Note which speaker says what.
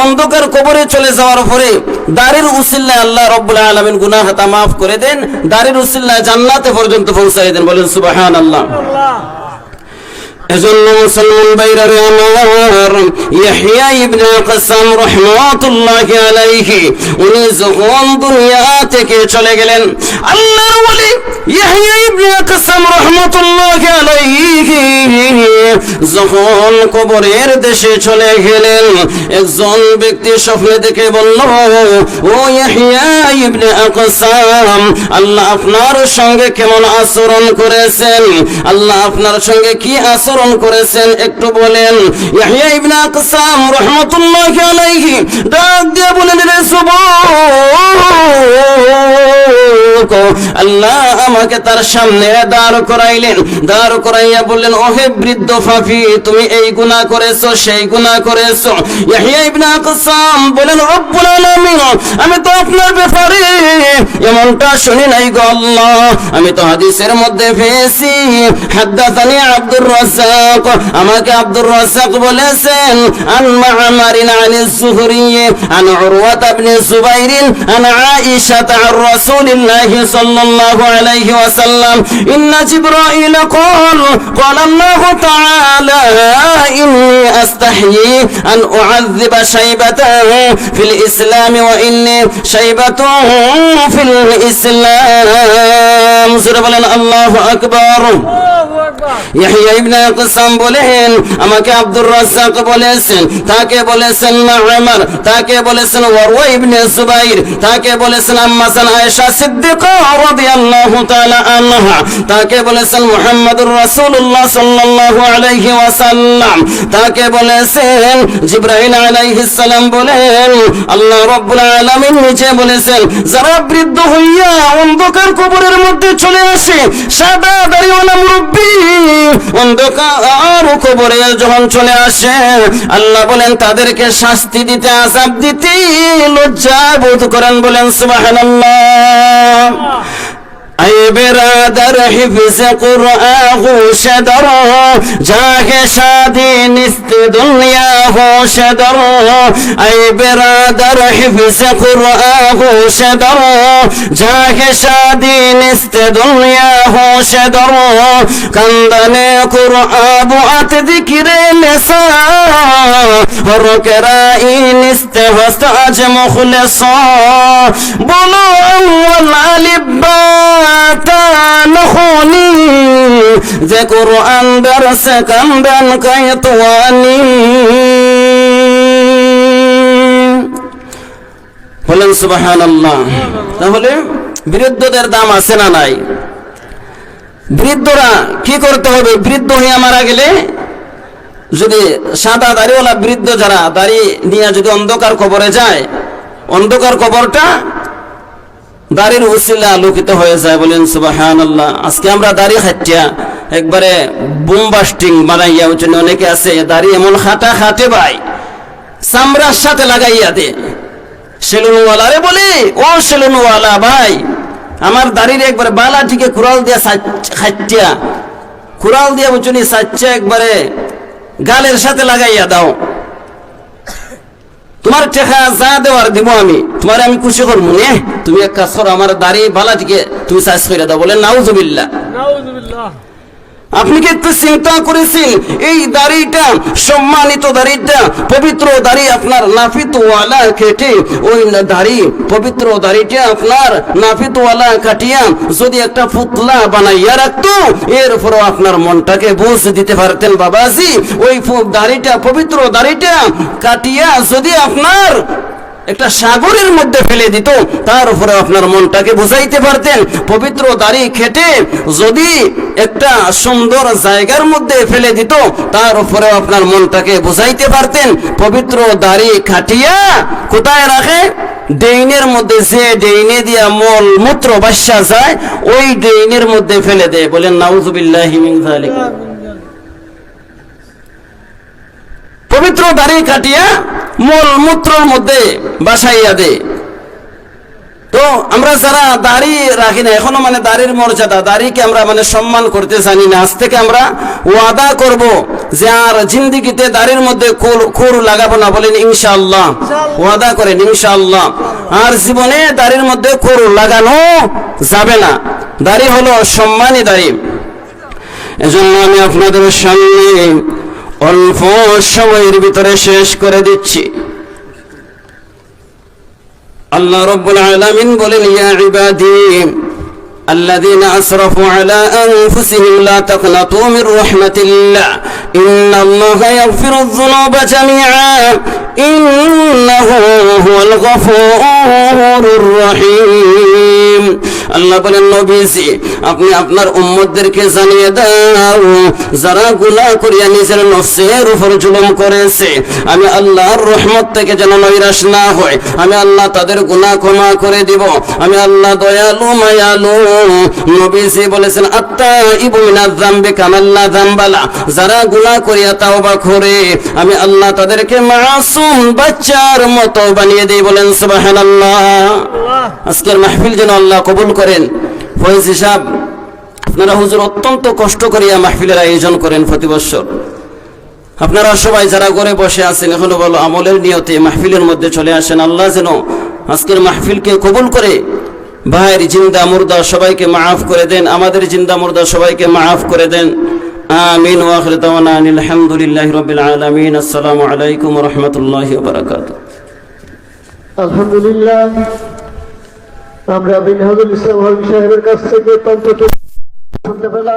Speaker 1: অন্ধকার কবরে চলে যাওয়ার পরে দাড়ির উসিলায় আল্লাহ রাব্বুল আলামিন গুনাহটা মাফ করে দেন, দাড়ির উসিলায় জান্নাতে পর্যন্ত পৌঁছায় দেন। বলেন সুবহানাল্লাহ। এজন্য মুসলমান ভাইরা আমার, ইয়াহইয়া ইবনে কাসাম রাহমাতুল্লাহি আলাইহি উনি যখন দুনিয়া থেকে চলে গেলেন, আল্লাহর ওলি ইয়াহইয়া ইবনে কাসাম রাহমাতুল্লাহি আলাইহি যখন কবরের দেশে চলে গেলেন, একজন ব্যক্তি স্বপ্নে দেখে বলল, ও ইয়াহইয়া ইবনে কাসাম, আল্লাহ আপনার সঙ্গে কেমন আচরণ করেছেন, আল্লাহ আপনার সঙ্গে কি আচরণ করেছেন একটু বলেন। ইয়াহইয়া ইবনে কাসাম রাহমাতুল্লাহি আলাইহি ডাক দিয়ে বলেন, রে যুবক, আল্লাহ আমাকে তার সামনে দাঁড় করাইলেন, দাঁড় করাইয়া বললেন, ওহে বৃদ্ধ পাপী, তুমি এই গুনাহ করেছো, সেই গুনাহ করেছো। ইয়াহইয়া ইবনে কাসাম বলেন, রব্বুল আলামিন, আমি তো আপনার ব্যাপারে এমনটা শুনি নাই গো আল্লাহ, আমি তো হাদিসের মধ্যে পেয়েছি, হাদাসানি আব্দুর রাজ্জাক, আমাকে আব্দুর রাজ্জাক বলেছেন, আন মা'মারিন আনিজ যুহরি আন উরওয়া ইবনে যুবাইর আন আয়েশা আন রাসূলিল্লাহ সাল্লাল্লাহু আলাইহি ওয়াসাল্লাম, ইন্না জিবরাইল قال الله تعالى إني أستحيي أن أعذب شيبة في الإسلام وإني شيبة في الإسلام। سورة الله أكبر। ইয়াহইয়া ইবনে কাসাম বলেন, আমাকে আব্দুর রাজ্জাক বলেছেন, তাকে বলেছেন মা'মার, তাকে বলেছেন উরওয়া ইবনে যুবাইর, তাকে বলেছেন আম্মা আয়েশা সিদ্দিকা রাদিয়াল্লাহু তাআলা আনহা, তাকে বলেছেন মুহাম্মদুর রাসূলুল্লাহ সাল্লাল্লাহু আলাইহি ওয়াসাল্লাম, তাকে বলেছেন জিবরাইল আলাইহিস সালাম। বলেন আল্লাহ রাব্বুল আলামিন নিজে বলেছেন, যারা বৃদ্ধ হইয়া অন্ধকার কবরের মধ্যে চলে আসে, সাদা দাড়িওয়ালা মুরব্বি অন্ধকার কবরে যখন চলে আসে, আল্লাহ বলেন তাদেরকে শাস্তি দিতে, আযাব দিতে লজ্জা বোধ করেন। বলেন সুবহানাল্লাহ। اے برادر حفظ قرآن خوش درو جاہ شادی نست دنیا خوش درو، اے برادر حفظ قرآن خوش درو جاہ شادی نست دنیا خوش درو، کندن قرآن بوات ذکر لسان ورکرائی نست وست اج مخلصا، بولو اول علبا نخوني ذا قرآن درس كمدن كيطواني। বলেন সুবহানাল্লাহ। তাহলে বৃদ্ধদের দাম আছে না নাই? বৃদ্ধরা কি করতে হবে? বৃদ্ধ হয়ে মারা গেলে, যদি সাদা দাড়িওয়ালা বৃদ্ধ যারা দাড়ি নিয়ে যদি অন্ধকার কবরে যায়, অন্ধকার কবরটা দাড়ির উসিলা আলোকিত হয়ে যায়। বলেন সুবহানাল্লাহ। আজকে আমরা দাড়ি খাটিয়া একবারে বুমবাস্টিং বানাইয়া, ওই জন্য অনেকে আছে দাড়ি এমন খাটা খাটে ভাই, চামড়ার সাথে লাগাইয়া দে। সেলুনওয়ালা রে বলে, ও সেলুনওয়ালা ভাই, আমার দাড়ির একবারে বালা টিকে কুড়াল দিয়া খাটিয়া, কুড়াল দিয়া ওই জন্য সাচ্চা একবারে গালের সাথে লাগাইয়া দাও, তোমার টেকা যা দেওয়ার দিব আমি, তোমার আমি খুশি করবো নে, তুমি এক কাজ করো, আমার দাড়ি বালাটিকে তুমি সাইজ করে দাও। বলেন নাউজুবিল্লাহ। আপনি কি একটু চিন্তা করেছেন, এই দাড়িটা, সম্মানিত দাড়িটা, পবিত্র দাড়ি আপনার নাফিতওয়ালা কেটে, ওই দাড়ি পবিত্র দাড়িটা আপনার নাফিতওয়ালা কাটিয়া যদি একটা পুতলা বানাইয়া রাখতো, এরপরও আপনার মনটাকে বুঝ দিতে পারতেন বাবাজি। ওই দাড়িটা, পবিত্র দাড়িটা কাটিয়া যদি আপনার একটা সাগরের মধ্যে ফেলে দিত, তার উপরে আপনার মনটাকে বুঝাইতে পারতেন। পবিত্র দাড়ি কেটে যদি একটা সুন্দর জায়গার মধ্যে ফেলে দিত, তার উপরে আপনার মনটাকে বুঝাইতে পারতেন। পবিত্র দাড়ি কাটিয়া কোথায় রাখে? ড্রেইনের মধ্যে। যে ড্রেইনে দিয়া মল মূত্র বাসা যায়, ওই ড্রেইনের মধ্যে ফেলে দেয়। বলেন নাউজুবিল্লাহি মিন যালিক। পবিত্র দাড়ি কাটিয়া মল মূত্রের মধ্যে বাসাইয়া দে। তো আমরা যারা দাড়ি রাখি না এখনো, মানে দাড়ির মর্যাদা, দাড়িকে আমরা মানে সম্মান করতে জানি না, আজ থেকে আমরা ওয়াদা করব যে আর জিন্দেগিতে দাড়ির মধ্যে খুর লাগাবো না, বলেন ইনশাআল্লাহ, ওয়াদা করেন ইনশাআল্লাহ। আর জীবনে দাড়ির মধ্যে খুর লাগানো যাবে না, দাড়ি হলো সম্মানী দাড়ি। এজন্য আমি আপনাদের সামনে অল্প সময়ের ভিতরে শেষ করে দিচ্ছি। আল্লাহ রাব্বুল আলামিন বলেন, ইয়া ইবাদি الذين أسرفوا على أنفسهم لا تقنطوا من رحمة الله إن الله يغفر الذنوب جميعا إنه هو الغفور الرحيم। আল্লাহ বলেন, নবীজি আপনি আপনার উম্মতদেরকে জানিয়ে দাও, যারা গুনাহ করিয়া নিজের নফসের উপর জুলুম করেছে, আমি আল্লাহর রহমত থেকে যেন নৈরাশ না হয়, আমি আল্লাহ তাদের গুনাহ ক্ষমা করে দিব, আমি আল্লাহ দয়ালু মায়ালু। নবীজি বলেছেন, আত্তাইবু মিনাজ যামবি কামান লা যামবালা, যারা গুনাহ করিয়া তাওবা করে আমি আল্লাহ তাদেরকে মাসুম বাচ্চার মতো বানিয়ে দেই, বলেন সুবহানাল্লাহ। আজকের মাহফিল যেন আল্লাহ কবুল করেন। ফয়েজ সাহেব, আপনারা হুজুর অত্যন্ত কষ্ট করিয়া মাহফিলের আয়োজন করেন প্রতি বছর। আপনারা সবাই যারা ঘরে বসে আছেন, এখনো বলো আমলের নিয়তে মাহফিলের মধ্যে চলে আসেন। আল্লাহ যেন আজকের মাহফিলকে কবুল করে ভাইয়ের জিন্দা মুর্দা সবাইকে মাফ করে দেন, আমাদের জিন্দা মুর্দা সবাইকে মাফ করে দেন। আমিন ওয়া আখিরু দাওয়ানা আলহামদুলিল্লাহি রাব্বিল আলামিন। আসসালামু আলাইকুম ওয়া রাহমাতুল্লাহি ওয়া বারাকাতুহু।
Speaker 2: আলহামদুলিল্লাহ, আমরা বিন হাজুল ইসলাম সাহেবের কাছ থেকে তন্ত্র শুনতে পেলাম।